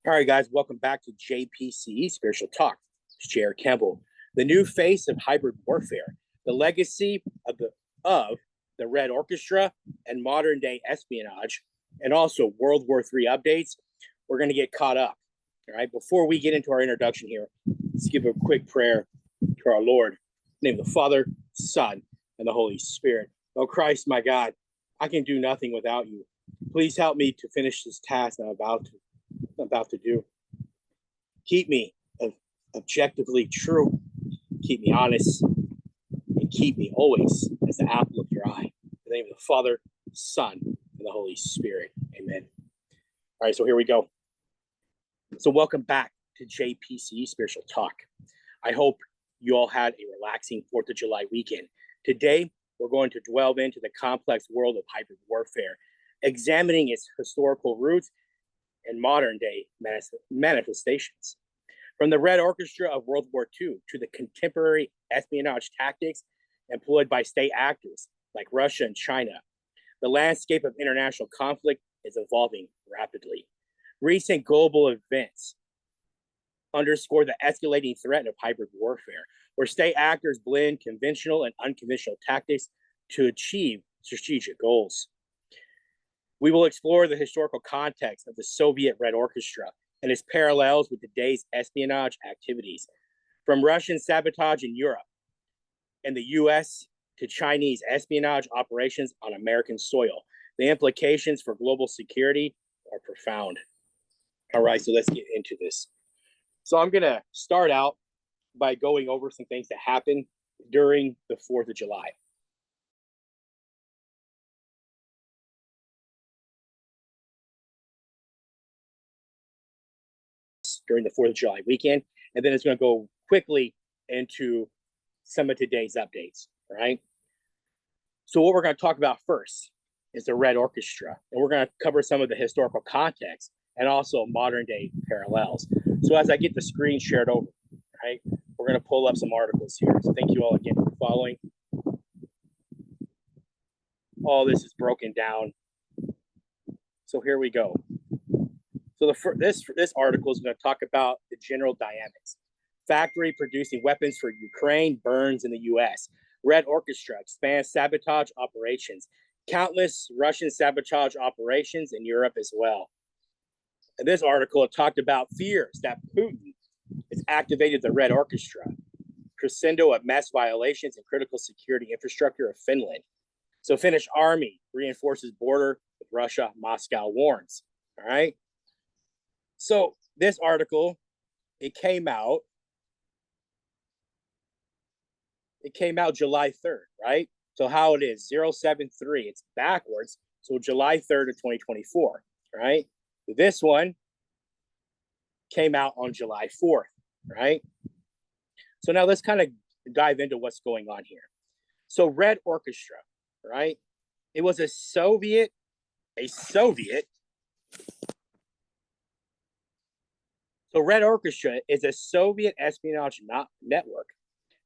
All right, guys, welcome back to JPCE Spiritual Talk. It's Chair Campbell, the new face of hybrid warfare, the legacy of the Red Orchestra and modern day espionage, and also World War III updates. We're going to get caught up. All right, before we get into our introduction here, let's give a quick prayer to our Lord. In the name of the Father, Son, and the Holy Spirit. Oh Christ, my God, I can do nothing without you. Please help me to finish this task I'm about to do. Keep me objectively true. Keep me honest. And keep me always as the apple of your eye. In the name of the Father, Son, and the Holy Spirit. Amen. All right, so here we go. So welcome back to JPCE Spiritual Talk. I hope you all had a relaxing 4th of July weekend. Today, we're going to delve into the complex world of hybrid warfare, examining its historical roots and modern-day manifestations. From the Red Orchestra of World War II to the contemporary espionage tactics employed by state actors like Russia and China, the landscape of international conflict is evolving rapidly. Recent global events underscore the escalating threat of hybrid warfare, where state actors blend conventional and unconventional tactics to achieve strategic goals. We will explore the historical context of the Soviet Red Orchestra and its parallels with today's espionage activities, from Russian sabotage in Europe and the US to Chinese espionage operations on American soil. The implications for global security are profound. All right, so let's get into this. So I'm going to start out by going over some things that happened during the 4th of July. During the 4th of July weekend, and then it's going to go quickly into some of today's updates, right? So what we're going to talk about first is the Red Orchestra, and we're going to cover some of the historical context and also modern day parallels. So as I get the screen shared over, right, we're going to pull up some articles here. So thank you all again for following. All this is broken down. So here we go. So this article is going to talk about the general dynamics. Factory producing weapons for Ukraine burns in the U.S. Red Orchestra expands sabotage operations. Countless Russian sabotage operations in Europe as well. And this article talked about fears that Putin has activated the Red Orchestra, crescendo of mass violations and critical security infrastructure of Finland. So Finnish army reinforces border with Russia, Moscow warns. All right. So this article, it came out July 3rd, right? So how it is, 073, it's backwards. So July 3rd of 2024, right? This one came out on July 4th, right? So now let's kind of dive into what's going on here. So Red Orchestra, right? It was a Soviet. So Red Orchestra is a Soviet espionage network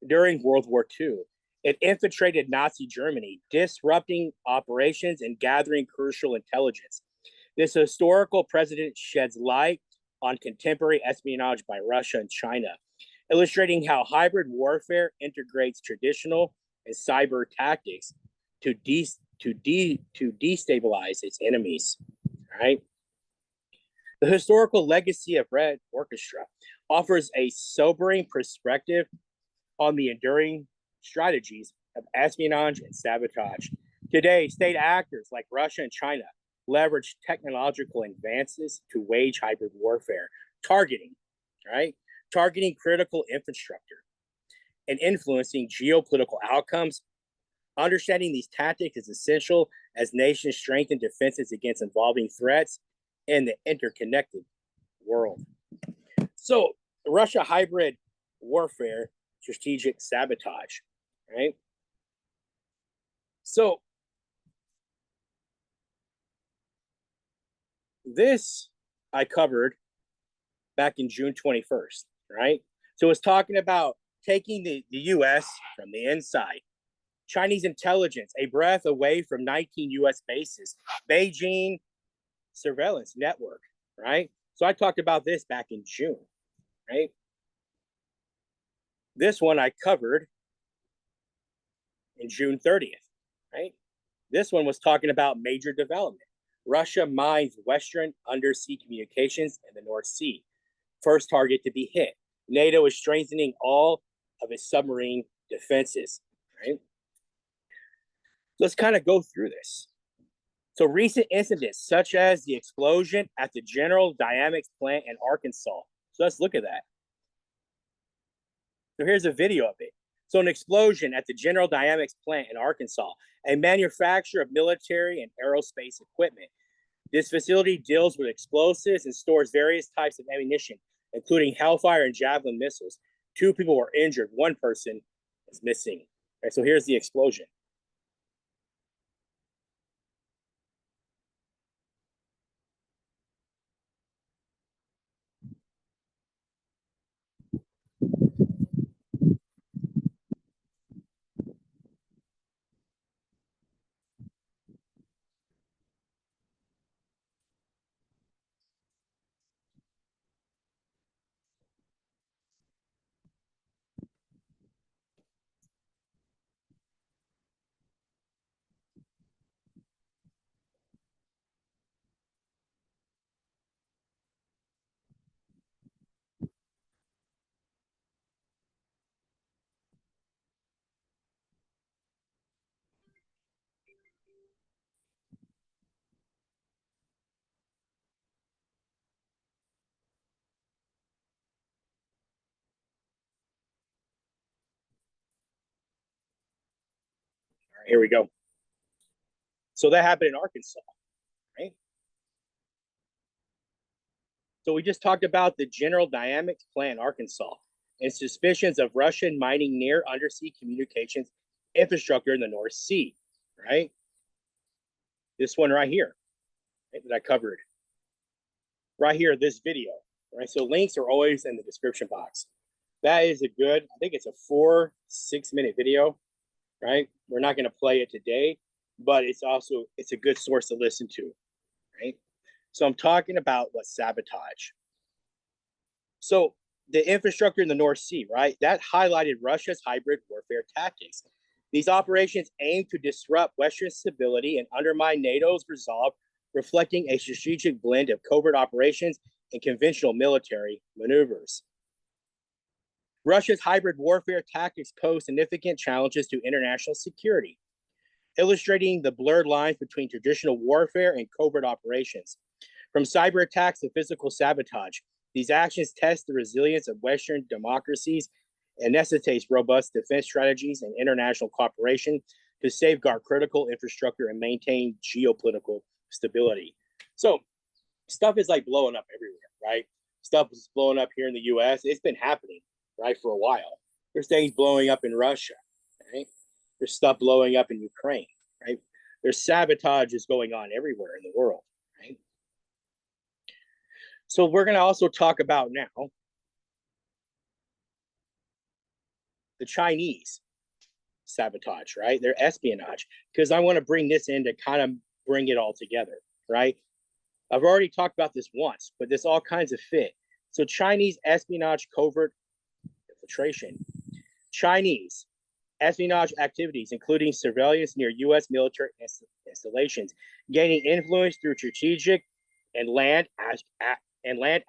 during World War II. It infiltrated Nazi Germany, disrupting operations and gathering crucial intelligence. This historical precedent sheds light on contemporary espionage by Russia and China, illustrating how hybrid warfare integrates traditional and cyber tactics to destabilize its enemies. Right? The historical legacy of Red Orchestra offers a sobering perspective on the enduring strategies of espionage and sabotage. Today, state actors like Russia and China leverage technological advances to wage hybrid warfare, targeting critical infrastructure and influencing geopolitical outcomes. Understanding these tactics is essential as nations strengthen defenses against evolving threats in the interconnected world. So Russia hybrid warfare, strategic sabotage, right? So this I covered back in June 21st, right? So it's talking about taking the US from the inside. Chinese intelligence, a breath away from 19 US bases. Beijing surveillance network, right? So I talked about this back in June, right? This one I covered in June 30th, right? This one was talking about major development. Russia mines Western undersea communications in the North Sea. First target to be hit. NATO is strengthening all of its submarine defenses, right? Let's kind of go through this. So recent incidents, such as the explosion at the General Dynamics plant in Arkansas. So let's look at that. So here's a video of it. So an explosion at the General Dynamics plant in Arkansas, a manufacturer of military and aerospace equipment. This facility deals with explosives and stores various types of ammunition, including Hellfire and Javelin missiles. 2 people were injured. 1 person is missing. Right, so here's the explosion. All right, here we go. So that happened in Arkansas, right? So we just talked about the General Dynamics plant in Arkansas and suspicions of Russian mining near undersea communications infrastructure in the North Sea, right? This one right here, right, that I covered. Right here, this video, right? So links are always in the description box. That is a good, I think it's a 4-6 minute video, right? We're not going to play it today, but it's a good source to listen to, right? So I'm talking about what sabotage. So the infrastructure in the North Sea, right? That highlighted Russia's hybrid warfare tactics. These operations aim to disrupt Western stability and undermine NATO's resolve, reflecting a strategic blend of covert operations and conventional military maneuvers. Russia's hybrid warfare tactics pose significant challenges to international security, illustrating the blurred lines between traditional warfare and covert operations. From cyber attacks to physical sabotage, these actions test the resilience of Western democracies and necessitates robust defense strategies and international cooperation to safeguard critical infrastructure and maintain geopolitical stability. So stuff is like blowing up everywhere, right? Stuff is blowing up here in the US. It's been happening, right, for a while. There's things blowing up in Russia, right? There's stuff blowing up in Ukraine, right? There's sabotage is going on everywhere in the world, right? So we're going to also talk about now the Chinese sabotage, right? Their espionage, because I want to bring this in to kind of bring it all together, right? I've already talked about this once, but this all kinds of fit. So Chinese espionage covert infiltration. Chinese espionage activities, including surveillance near U.S. military installations, gaining influence through strategic and land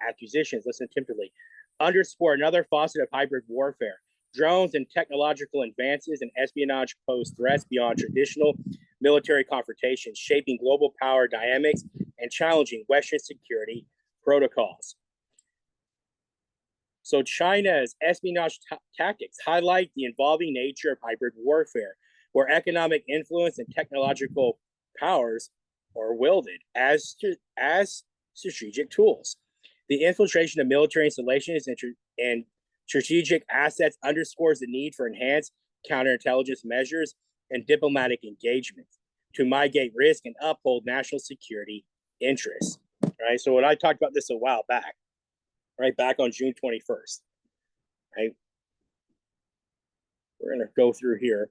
acquisitions. Listen attentively. Underscore another facet of hybrid warfare. Drones and technological advances in espionage pose threats beyond traditional military confrontations, shaping global power dynamics and challenging Western security protocols. So China's espionage tactics highlight the evolving nature of hybrid warfare, where economic influence and technological powers are wielded as strategic tools. The infiltration of military installations and strategic assets underscores the need for enhanced counterintelligence measures and diplomatic engagement to mitigate risk and uphold national security interests. Right. So when I talked about this a while back, right back on June 21st, right? We're going to go through here.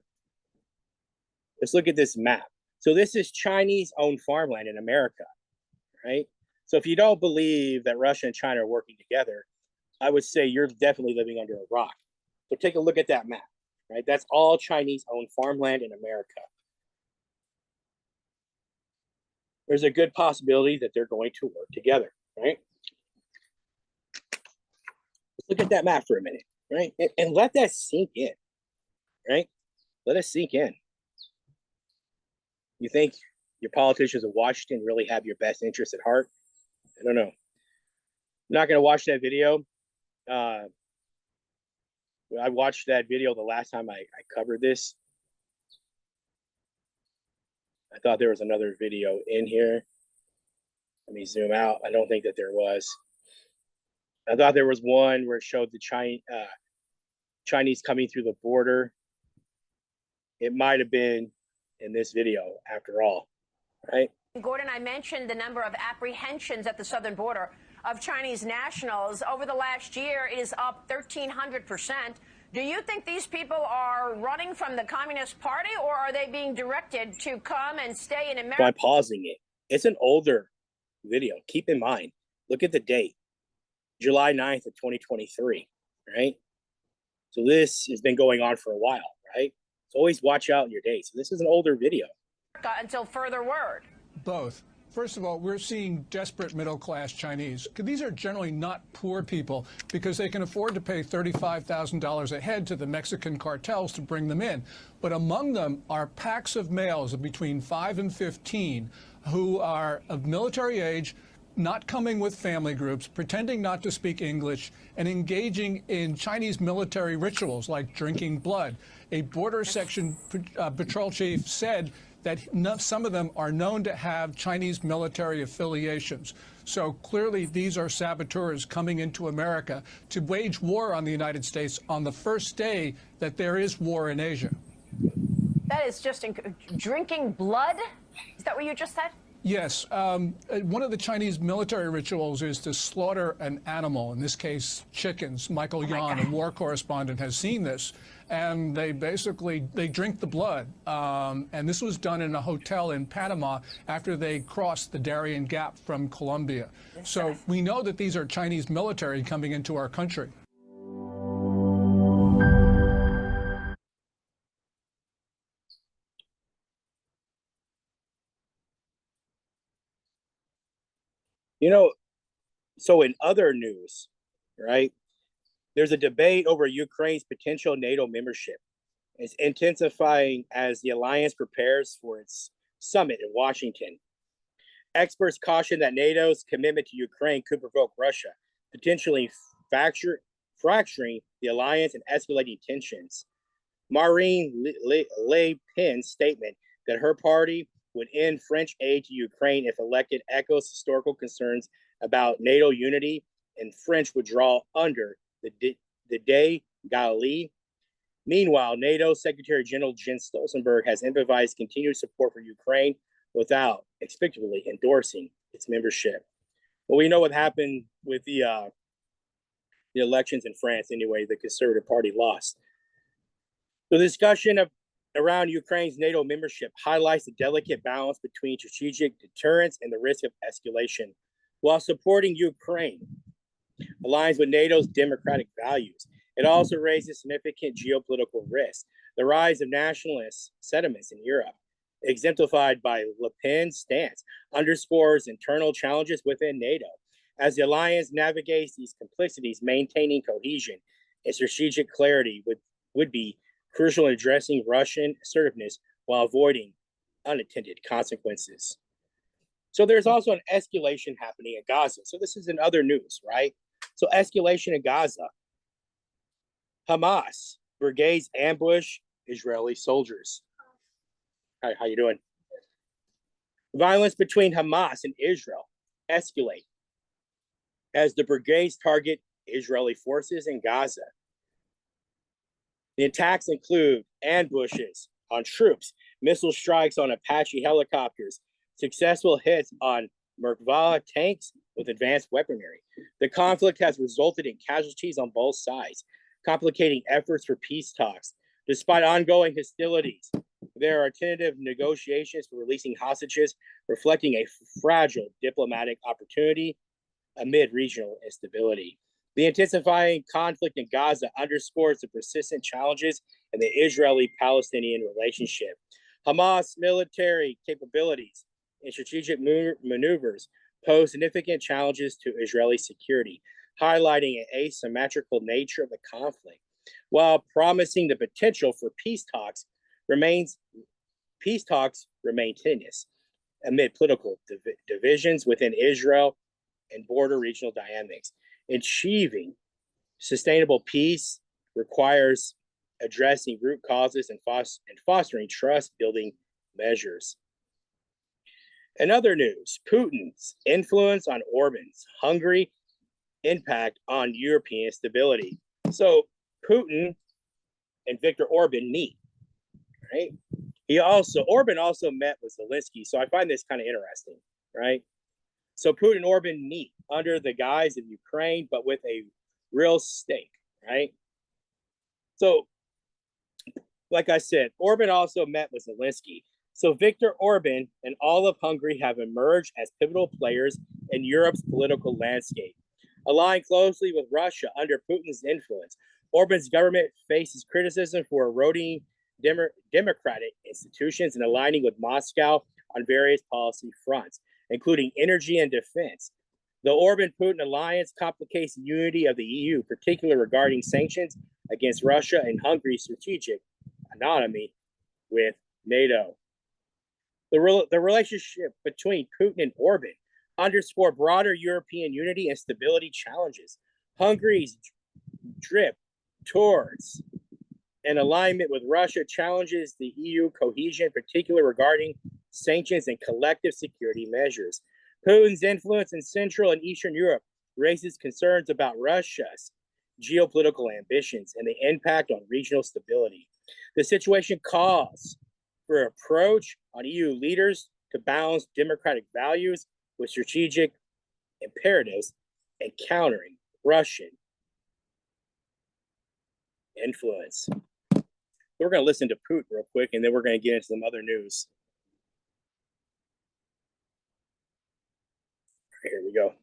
Let's look at this map. So this is Chinese-owned farmland in America, right? So if you don't believe that Russia and China are working together, I would say you're definitely living under a rock. So take a look at that map, right? That's all Chinese-owned farmland in America. There's a good possibility that they're going to work together, right? Let's look at that map for a minute, right? And let that sink in, right? Let it sink in. You think your politicians in Washington really have your best interests at heart? I don't know. I'm not going to watch that video. I watched that video the last time I covered this. I thought there was another video in here. Let me zoom out. I don't think that there was. I thought there was one where it showed the Chinese coming through the border. It might have been in this video after all, right? Gordon, I mentioned the number of apprehensions at the southern border of Chinese nationals. Over the last year, it is up 1,300%. Do you think these people are running from the Communist Party, or are they being directed to come and stay in America? So I'm pausing it. It's an older video. Keep in mind, look at the date, July 9th of 2023, right? So this has been going on for a while, right? So always watch out your dates. So this is an older video. Until further word. Both. First of all, we're seeing desperate middle-class Chinese. These are generally not poor people because they can afford to pay $35,000 a head to the Mexican cartels to bring them in. But among them are packs of males of between 5 and 15 who are of military age, not coming with family groups, pretending not to speak English, and engaging in Chinese military rituals like drinking blood. A border section patrol chief said that some of them are known to have Chinese military affiliations. So clearly these are saboteurs coming into America to wage war on the United States on the first day that there is war in Asia. That is just drinking blood? Is that what you just said? Yes. One of the Chinese military rituals is to slaughter an animal, in this case, chickens. Michael Yan, a war correspondent, has seen this. And they drink the blood. And this was done in a hotel in Panama after they crossed the Darien Gap from Colombia. So we know that these are Chinese military coming into our country. You know, so in other news, right, there's a debate over Ukraine's potential NATO membership. It's intensifying as the alliance prepares for its summit in Washington. Experts caution that NATO's commitment to Ukraine could provoke Russia, potentially fracturing the alliance and escalating tensions. Marine Le Pen's statement that her party would end French aid to Ukraine if elected echoes historical concerns about NATO unity and French withdrawal under the De Gaulle. Meanwhile, NATO Secretary General Jens Stoltenberg has emphasized continued support for Ukraine without explicitly endorsing its membership. Well, we know what happened with the elections in France anyway. The Conservative Party lost. The discussion around Ukraine's NATO membership highlights the delicate balance between strategic deterrence and the risk of escalation. While supporting Ukraine aligns with NATO's democratic values, it also raises significant geopolitical risks. The rise of nationalist sentiments in Europe, exemplified by Le Pen's stance, underscores internal challenges within NATO. As the alliance navigates these complexities, maintaining cohesion and strategic clarity would be crucial in addressing Russian assertiveness while avoiding unintended consequences. So there's also an escalation happening in Gaza. So this is in other news, right? So escalation in Gaza. Hamas brigades ambush Israeli soldiers. Hi, how you doing? Violence between Hamas and Israel escalate as the brigades target Israeli forces in Gaza. The attacks include ambushes on troops, missile strikes on Apache helicopters, successful hits on Merkava tanks with advanced weaponry. The conflict has resulted in casualties on both sides, complicating efforts for peace talks. Despite ongoing hostilities, There are tentative negotiations for releasing hostages, reflecting a fragile diplomatic opportunity amid regional instability. The intensifying conflict in Gaza underscores the persistent challenges in the Israeli-Palestinian relationship. Hamas military capabilities and strategic maneuvers pose significant challenges to Israeli security, highlighting an asymmetrical nature of the conflict. While promising the potential for peace talks remain tenuous amid political divisions within Israel and border regional dynamics. Achieving sustainable peace requires addressing root causes and fostering trust-building measures. In other news, Putin's influence on Orban's Hungary impact on European stability. So Putin and Viktor Orban meet, right? Orban also met with Zelensky. So I find this kind of interesting, right? So Putin and Orban meet under the guise of Ukraine, but with a real stake, right? So, like I said, Orban also met with Zelensky. So Viktor Orban and all of Hungary have emerged as pivotal players in Europe's political landscape. Aligned closely with Russia under Putin's influence, Orban's government faces criticism for eroding democratic institutions and aligning with Moscow on various policy fronts, including energy and defense. The Orban-Putin alliance complicates the unity of the EU, particularly regarding sanctions against Russia and Hungary's strategic autonomy with NATO. The relationship between Putin and Orban underscore broader European unity and stability challenges. Hungary's drift towards an alignment with Russia challenges the EU cohesion, particularly regarding sanctions and collective security measures. Putin's influence in Central and Eastern Europe raises concerns about Russia's geopolitical ambitions and the impact on regional stability. The situation calls for an approach on EU leaders to balance democratic values with strategic imperatives and countering Russian influence. We're going to listen to Putin real quick, and then we're going to get into some other news. Here we go.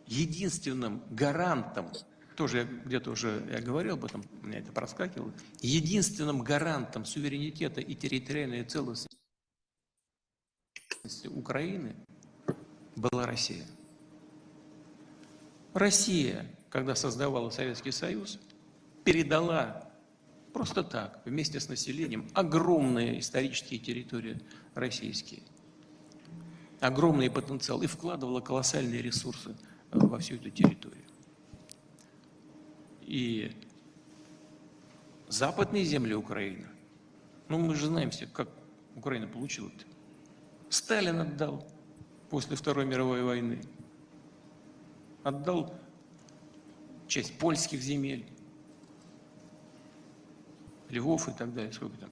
Единственным гарантом, тоже я где-то уже говорил об этом, у меня это проскакивало, единственным гарантом суверенитета и территориальной целостности Украины была Россия. Россия, когда создавала Советский Союз, передала просто так, вместе с населением, огромные исторические территории российские, огромный потенциал и вкладывала колоссальные ресурсы во всю эту территорию. И западные земли Украины, ну мы же знаем все, как Украина получила это. Сталин отдал после Второй мировой войны, отдал часть польских земель, Львов и так далее, сколько там,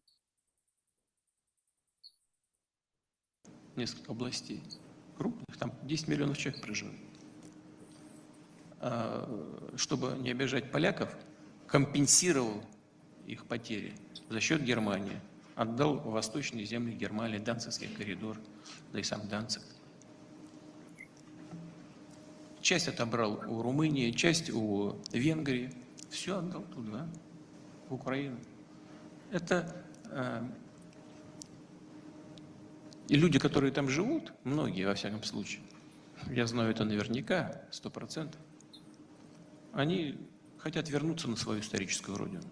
несколько областей крупных, там 10 миллионов человек проживает. Чтобы не обижать поляков, компенсировал их потери за счет Германии, отдал восточные земли Германии, Данцигский коридор, да и сам Данциг. Часть отобрал у Румынии, часть у Венгрии, все отдал туда, в Украину. Это и люди, которые там живут, многие, во всяком случае, я знаю это наверняка, 100%, они хотят вернуться на свою историческую родину.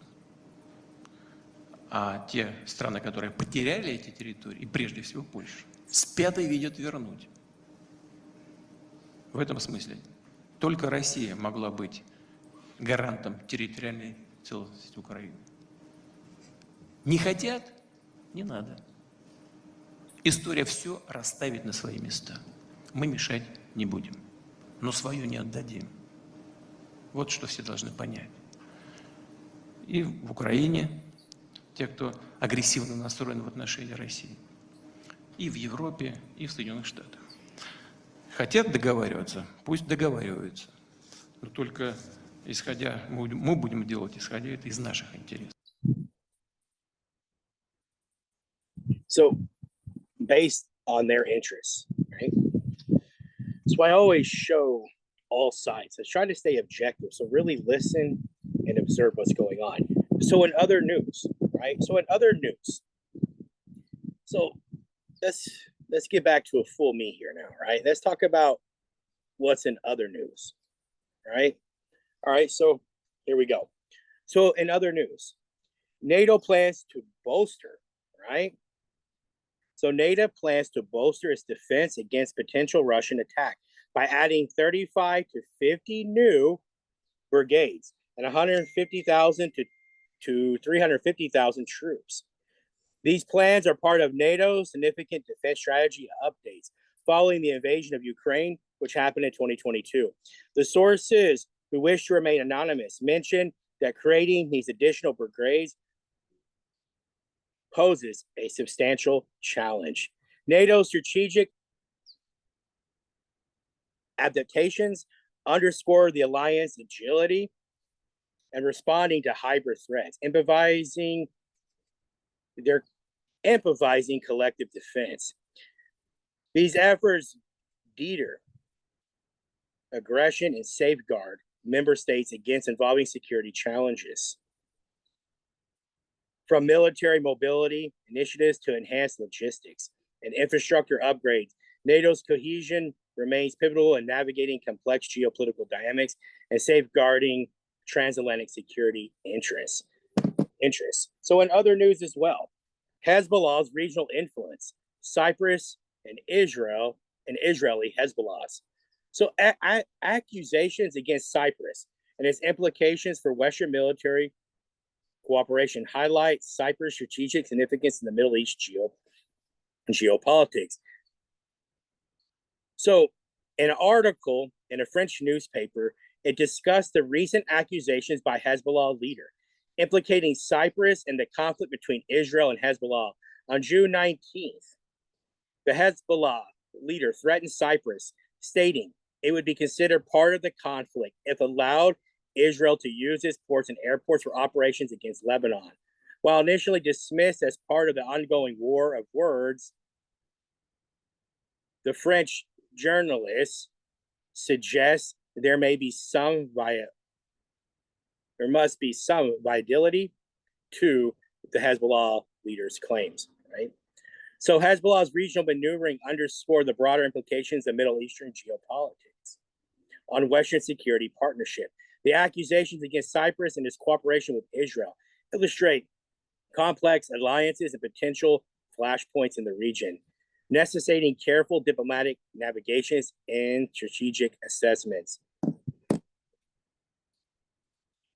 А те страны, которые потеряли эти территории, и прежде всего Польша, спят и видят вернуть. В этом смысле только Россия могла быть гарантом территориальной целостности Украины. Не хотят? Не надо. История все расставит на свои места. Мы мешать не будем, но свою не отдадим. Вот что все должны понять. И в Украине те, кто агрессивно настроен в отношении России, и в Европе, и в Соединенных Штатах. Хотят договариваться, пусть договариваются. Но только исходя, мы будем делать, исходя это из наших интересов. So based on their interests, right? So I always show all sides. I try to stay objective. So really listen and observe what's going on. So in other news, right? So let's get back to a full me here now, right? Let's talk about what's in other news, right? All right, so here we go. So in other news, NATO plans to bolster, right? So NATO plans to bolster its defense against potential Russian attack by adding 35 to 50 new brigades and 150,000 to 350,000 troops. These plans are part of NATO's significant defense strategy updates following the invasion of Ukraine, which happened in 2022. The sources who wish to remain anonymous mentioned that creating these additional brigades poses a substantial challenge. NATO's strategic adaptations underscore the alliance's agility and responding to hybrid threats, improvising collective defense. These efforts deter aggression and safeguard member states against involving security challenges. From military mobility initiatives to enhanced logistics and infrastructure upgrades, NATO's cohesion remains pivotal in navigating complex geopolitical dynamics and safeguarding transatlantic security interests. So in other news as well, Hezbollah's regional influence, Cyprus and Israel, and Israeli Hezbollahs. So accusations against Cyprus and its implications for Western military cooperation highlight Cyprus' strategic significance in the Middle East geopolitics. So, in an article in a French newspaper, it discussed the recent accusations by Hezbollah leader implicating Cyprus in the conflict between Israel and Hezbollah. On June 19th, the Hezbollah leader threatened Cyprus, stating it would be considered part of the conflict if allowed Israel to use its ports and airports for operations against Lebanon. While initially dismissed as part of the ongoing war of words, the French journalists suggest there must be some viability to the Hezbollah leader's claims, right? So Hezbollah's regional maneuvering underscore the broader implications of Middle Eastern geopolitics on Western security partnership. The accusations against Cyprus and its cooperation with Israel illustrate complex alliances and potential flashpoints in the region, necessitating careful diplomatic navigations and strategic assessments.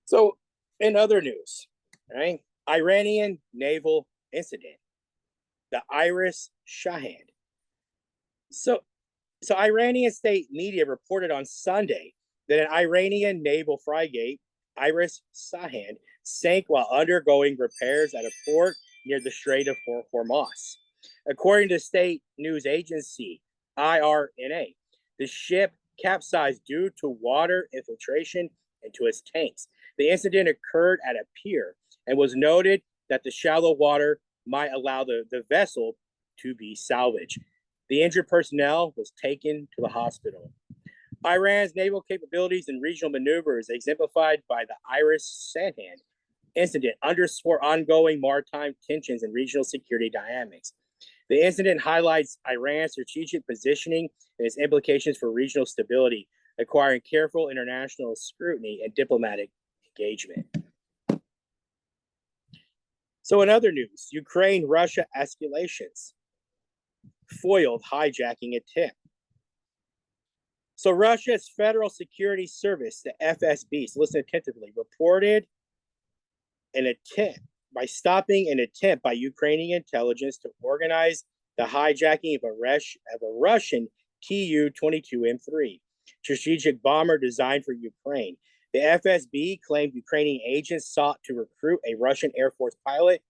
So, in other news, right? Iranian naval incident, the Iris Shahed. So Iranian state media reported on Sunday that an Iranian naval frigate, Iris Shahed, sank while undergoing repairs at a port near the Strait of Hormuz. According to state news agency IRNA, the ship capsized due to water infiltration into its tanks. The incident occurred at a pier and was noted that the shallow water might allow the vessel to be salvaged. The injured personnel was taken to the hospital. Iran's naval capabilities and regional maneuvers, exemplified by the Iris Shahed incident, underscore ongoing maritime tensions and regional security dynamics. The incident highlights Iran's strategic positioning and its implications for regional stability, requiring careful international scrutiny and diplomatic engagement. So in other news, Ukraine-Russia escalations, foiled hijacking attempt. So Russia's Federal Security Service, the FSB, so listen attentively, reported an attempt by stopping an attempt by Ukrainian intelligence to organize the hijacking of a Russian Tu-22M3 strategic bomber designed for Ukraine. The FSB claimed Ukrainian agents sought to recruit a Russian Air Force pilot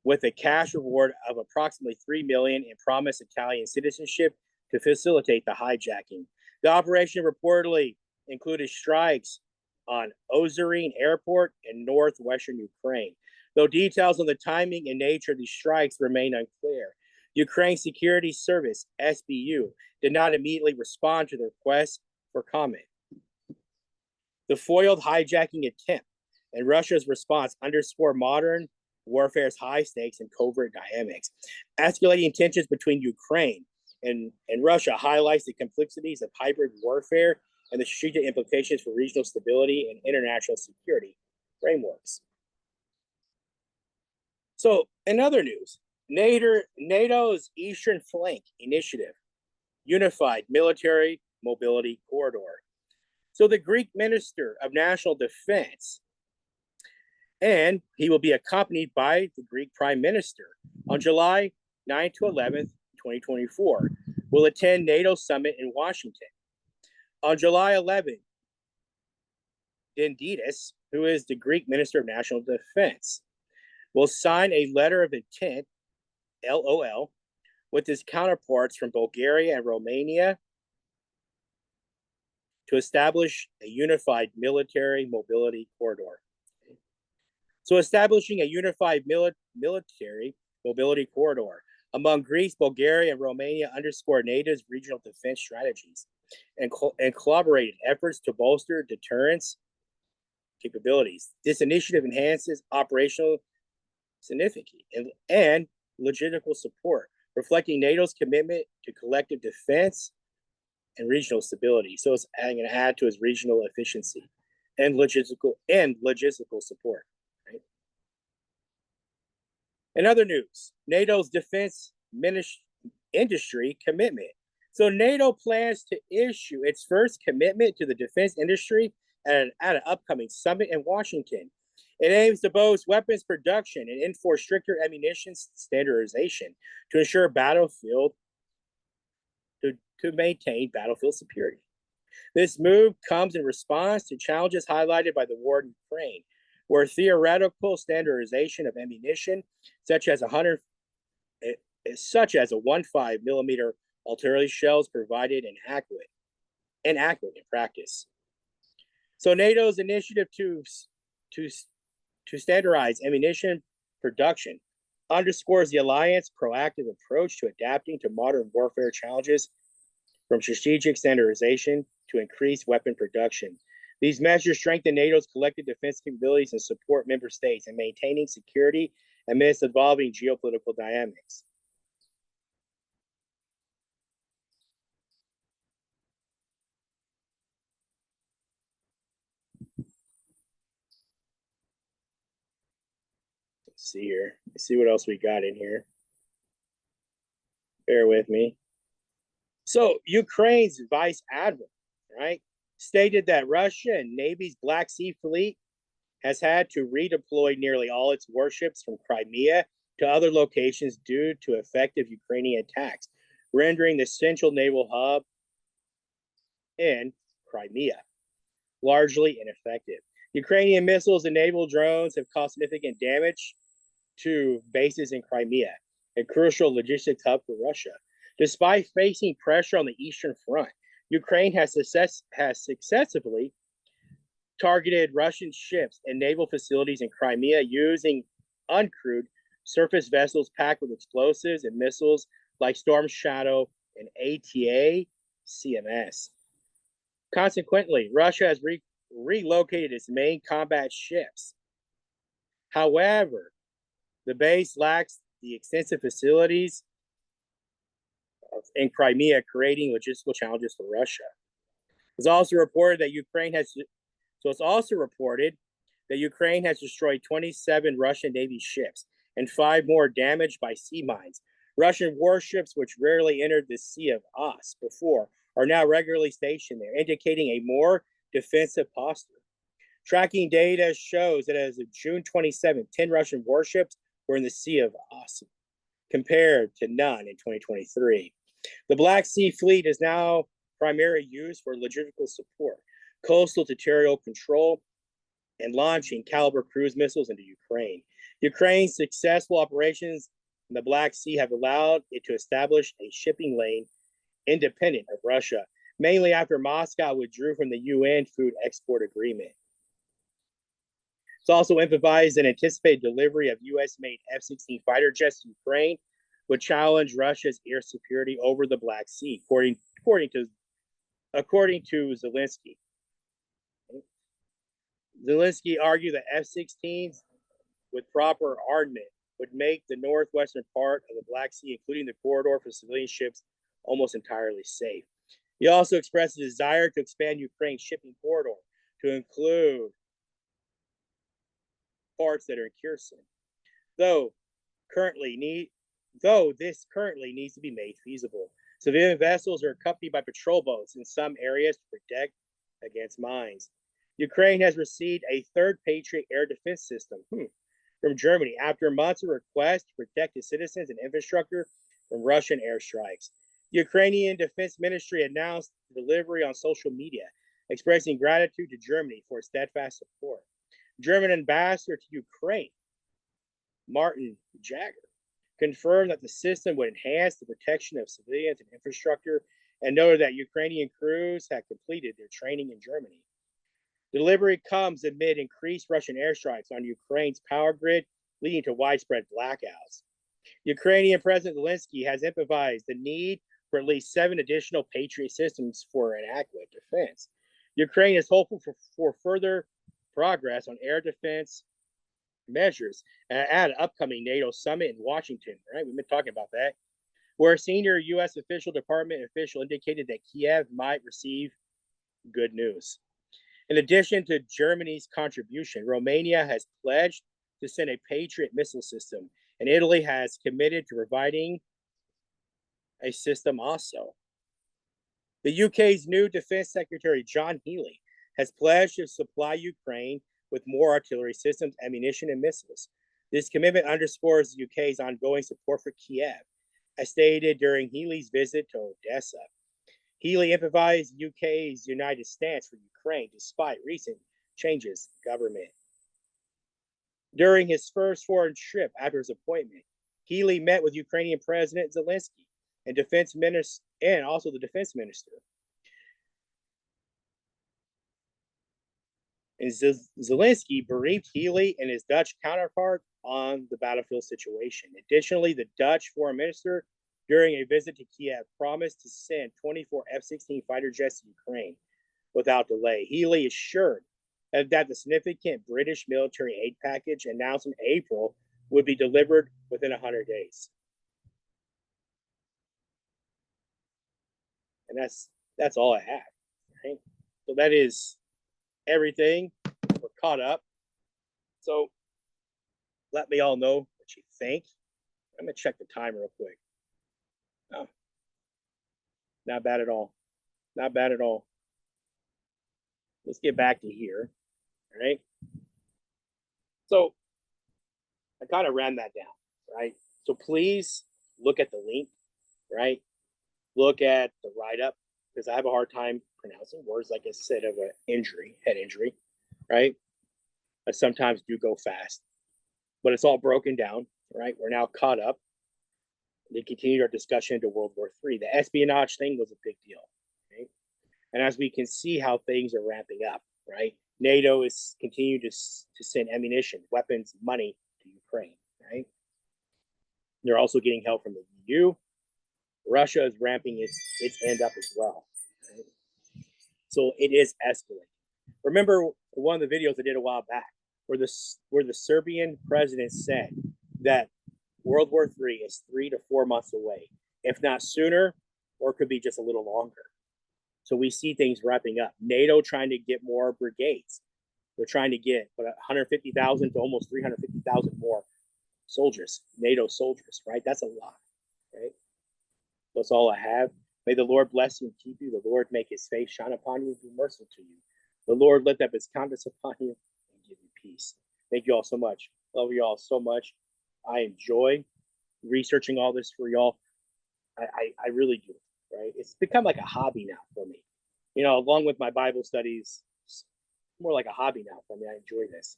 with a cash reward of approximately $3 million and promised Italian citizenship to facilitate the hijacking. The operation reportedly included strikes on Ozerine Airport in northwestern Ukraine. though details on the timing and nature of these strikes remain unclear. Ukraine Security Service, SBU, did not immediately respond to the request for comment. The foiled hijacking attempt and Russia's response underscore modern warfare's high stakes and covert dynamics. Escalating tensions between Ukraine and Russia highlights the complexities of hybrid warfare and the strategic implications for regional stability and international security frameworks. So, in other news, NATO's Eastern Flank Initiative, Unified Military Mobility Corridor. So the Greek Minister of National Defense, and he will be accompanied by the Greek Prime Minister on July 9th to 11th, 2024, will attend NATO summit in Washington. On July 11th, Dendidis, who is the Greek Minister of National Defense, will sign a letter of intent, LOL, with his counterparts from Bulgaria and Romania to establish a unified military mobility corridor. So establishing a unified military mobility corridor among Greece, Bulgaria, and Romania underscore NATO's regional defense strategies and collaborated efforts to bolster deterrence capabilities. This initiative enhances operational significance and logistical support, reflecting NATO's commitment to collective defense and regional stability. So it's going to add to its regional efficiency and logistical support. Right? In other news, NATO's defense industry commitment. So NATO plans to issue its first commitment to the defense industry at an upcoming summit in Washington. It aims to boost weapons production and enforce stricter ammunition standardization to ensure to maintain battlefield security. This move comes in response to challenges highlighted by the war in Ukraine, where theoretical standardization of ammunition, such as a 1.5 millimeter artillery shells, provided inaccurate in practice. So NATO's initiative to standardize ammunition production underscores the alliance's proactive approach to adapting to modern warfare challenges, from strategic standardization to increased weapon production. These measures strengthen NATO's collective defense capabilities and support member states in maintaining security amidst evolving geopolitical dynamics. Let's see here. Let's see what else we got in here. Bear with me. So Ukraine's vice admiral, right, stated that Russia and Navy's Black Sea Fleet has had to redeploy nearly all its warships from Crimea to other locations due to effective Ukrainian attacks, rendering the central naval hub in Crimea largely ineffective. Ukrainian missiles and naval drones have caused significant damage to bases in Crimea, a crucial logistics hub for Russia. Despite facing pressure on the Eastern Front, Ukraine has successfully targeted Russian ships and naval facilities in Crimea using uncrewed surface vessels packed with explosives and missiles like Storm Shadow and ATA-CMS. Consequently, Russia has relocated its main combat ships. However, the base lacks the extensive facilities in Crimea, creating logistical challenges for Russia. It's also reported that Ukraine has destroyed 27 Russian Navy ships and 5 more damaged by sea mines. Russian warships, which rarely entered the Sea of Ost before, are now regularly stationed there, indicating a more defensive posture. Tracking data shows that as of June 27, 10 Russian warships were in the Sea of Ost, compared to none in 2023. The Black Sea Fleet is now primarily used for logistical support, coastal territorial control, and launching caliber cruise missiles into Ukraine. Ukraine's successful operations in the Black Sea have allowed it to establish a shipping lane independent of Russia, mainly after Moscow withdrew from the UN food export agreement. It's also emphasized an anticipated delivery of U.S.-made F-16 fighter jets to Ukraine would challenge Russia's air superiority over the Black Sea, according to Zelensky. Zelensky argued that F-16s with proper armament would make the northwestern part of the Black Sea, including the corridor for civilian ships, almost entirely safe. He also expressed a desire to expand Ukraine's shipping corridor to include parts that are in Kherson, though this currently needs to be made feasible. Civilian vessels are accompanied by patrol boats in some areas to protect against mines. Ukraine has received a third Patriot air defense system from Germany after months of requests to protect its citizens and infrastructure from Russian airstrikes. The Ukrainian Defense Ministry announced the delivery on social media, expressing gratitude to Germany for its steadfast support. German ambassador to Ukraine, Martin Jagger, confirmed that the system would enhance the protection of civilians and infrastructure and noted that Ukrainian crews had completed their training in Germany. Delivery comes amid increased Russian airstrikes on Ukraine's power grid, leading to widespread blackouts. Ukrainian President Zelensky has emphasized the need for at least 7 additional Patriot systems for an adequate defense. Ukraine is hopeful for further progress on air defense measures at an upcoming NATO summit in Washington. Right, we've been talking about that, where a senior U.S. department official indicated that Kiev might receive good news. In addition to Germany's contribution, Romania has pledged to send a Patriot missile system, and Italy has committed to providing a system also. The UK's new Defense Secretary, John Healey, has pledged to supply Ukraine with more artillery systems, ammunition, and missiles. This commitment underscores the UK's ongoing support for Kiev, as stated during Healey's visit to Odessa. Healey emphasized the UK's united stance for Ukraine despite recent changes in government. During his first foreign trip after his appointment, Healey met with Ukrainian President Zelensky and also the defense minister. And Zelensky briefed Healey and his Dutch counterpart on the battlefield situation. Additionally, the Dutch foreign minister, during a visit to Kiev, promised to send 24 F-16 fighter jets to Ukraine without delay. Healey assured that the significant British military aid package announced in April would be delivered within 100 days. And that's all I have. Right? So that is everything. We're caught up. So let me all know what you think. I'm gonna check the time real quick. Oh, not bad at all. Not bad at all. Let's get back to here. All right. So I kind of ran that down, right? So please look at the link, right? Look at the write-up, because I have a hard time pronouncing words, like I said, of an injury, head injury, right? I sometimes do go fast, but it's all broken down, right? We're now caught up. They continued our discussion into World War III. The espionage thing was a big deal, right? And as we can see how things are ramping up, right? NATO is continuing to send ammunition, weapons, money to Ukraine, right? They're also getting help from the EU. Russia is ramping its end up as well. Right? So it is escalating. Remember one of the videos I did a while back where the Serbian president said that World War III is 3 to 4 months away, if not sooner, or it could be just a little longer. So we see things wrapping up. NATO trying to get more brigades. They're trying to get 150,000 to almost 350,000 more soldiers, NATO soldiers, right? That's a lot, right? That's all I have. May the Lord bless you and keep you. The Lord make his face shine upon you and be merciful to you. The Lord lift up his countenance upon you and give you peace. Thank you all so much. Love you all so much. I enjoy researching all this for y'all. I really do, right? It's become like a hobby now for me. You know, along with my Bible studies, it's more like a hobby now for me. I enjoy this.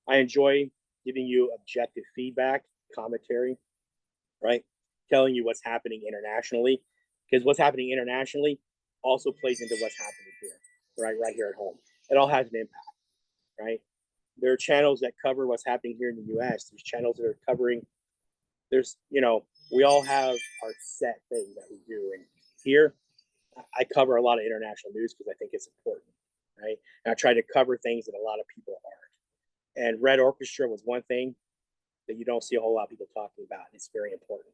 I enjoy giving you objective feedback, commentary, right? Telling you what's happening internationally, because what's happening internationally also plays into what's happening here, right here at home. It all has an impact, right? There are channels that cover what's happening here in the U.S. There's channels that are covering. There's, you know, we all have our set thing that we do, and here I cover a lot of international news because I think it's important, right? And I try to cover things that a lot of people aren't. And Red Orchestra was one thing that you don't see a whole lot of people talking about. It's very important,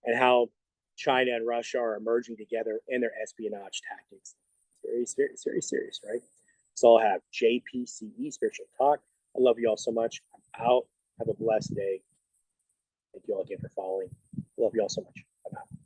and how China and Russia are emerging together in their espionage tactics. It's very serious, right? So I'll have JPCE Spiritual Talk. I love you all so much. I'm out. Have a blessed day. Thank you all again for following. Love you all so much. I'm out.